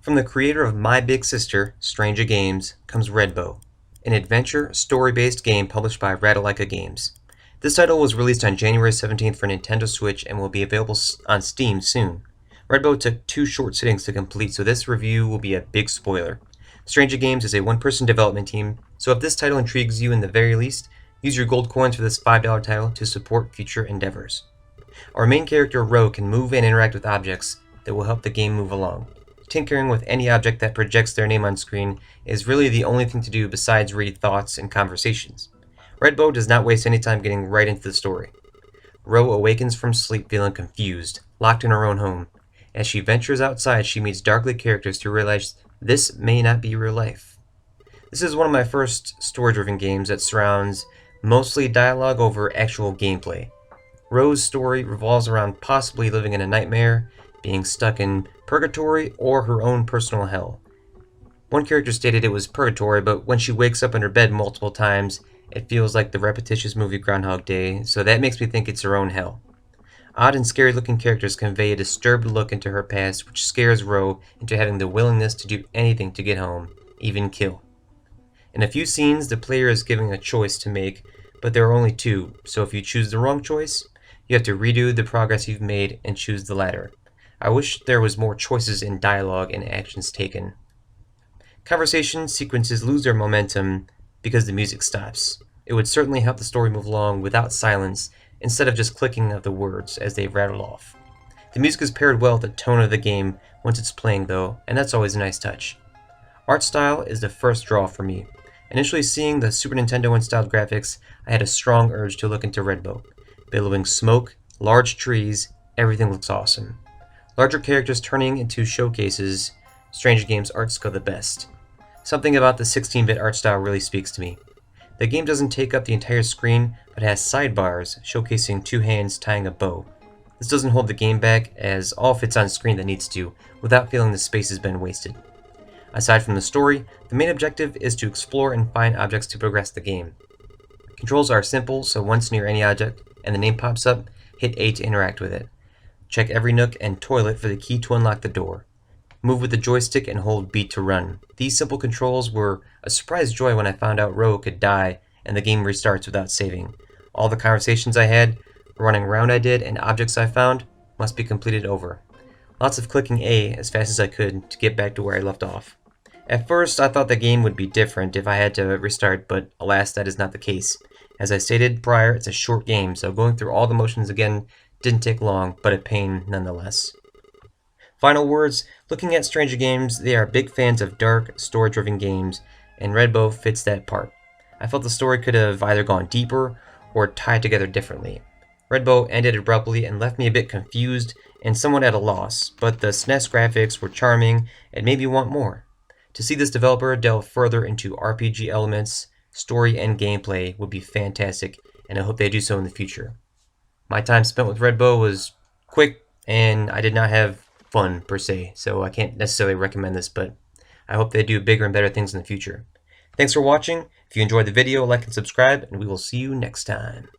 From the creator of My Big Sister, Stranger Games, comes Redbow, an adventure, story-based game published by Ratalaika Games. This title was released on January 17th for Nintendo Switch and will be available on Steam soon. Redbow took 2 short sittings to complete, so this review will be a big spoiler. Stranger Games is a one-person development team, so if this title intrigues you in the very least, use your gold coins for this $5 title to support future endeavors. Our main character, Ro, can move and interact with objects that will help the game move along. Tinkering with any object that projects their name on screen is really the only thing to do besides read thoughts and conversations. Redbow does not waste any time getting right into the story. Ro awakens from sleep feeling confused, locked in her own home. As she ventures outside, she meets darkly characters to realize this may not be real life. This is one of my first story-driven games that surrounds mostly dialogue over actual gameplay. Ro's story revolves around possibly living in a nightmare, being stuck in purgatory, or her own personal hell. One character stated it was purgatory, but when she wakes up in her bed multiple times, it feels like the repetitious movie Groundhog Day, so that makes me think it's her own hell. Odd and scary looking characters convey a disturbed look into her past, which scares Ro into having the willingness to do anything to get home, even kill. In a few scenes, the player is given a choice to make, but there are only 2, so if you choose the wrong choice, you have to redo the progress you've made and choose the latter. I wish there was more choices in dialogue and actions taken. Conversation sequences lose their momentum because the music stops. It would certainly help the story move along without silence instead of just clicking of the words as they rattle off. The music is paired well with the tone of the game once it's playing though, and that's always a nice touch. Art style is the first draw for me. Initially seeing the Super Nintendo styled graphics, I had a strong urge to look into Redbow. Billowing smoke, large trees, everything looks awesome. Larger characters turning into showcases, Stranger Games art skill the best. Something about the 16-bit art style really speaks to me. The game doesn't take up the entire screen, but has sidebars showcasing 2 hands tying a bow. This doesn't hold the game back, as all fits on screen that needs to, without feeling the space has been wasted. Aside from the story, the main objective is to explore and find objects to progress the game. Controls are simple, so once near any object and the name pops up, hit A to interact with it. Check every nook and toilet for the key to unlock the door. Move with the joystick and hold B to run. These simple controls were a surprise joy when I found out Ro could die and the game restarts without saving. All the conversations I had, running around I did, and objects I found must be completed over. Lots of clicking A as fast as I could to get back to where I left off. At first, I thought the game would be different if I had to restart, but alas, that is not the case. As I stated prior, it's a short game, so going through all the motions again didn't take long, but a pain nonetheless. Final words, looking at Stranger Games, they are big fans of dark, story-driven games, and Redbow fits that part. I felt the story could have either gone deeper or tied together differently. Redbow ended abruptly and left me a bit confused and somewhat at a loss, but the SNES graphics were charming and made me want more. To see this developer delve further into RPG elements, story, and gameplay would be fantastic, and I hope they do so in the future. My time spent with Redbow was quick, and I did not have fun per se, so I can't necessarily recommend this, but I hope they do bigger and better things in the future. Thanks for watching. If you enjoyed the video, like and subscribe, and we will see you next time.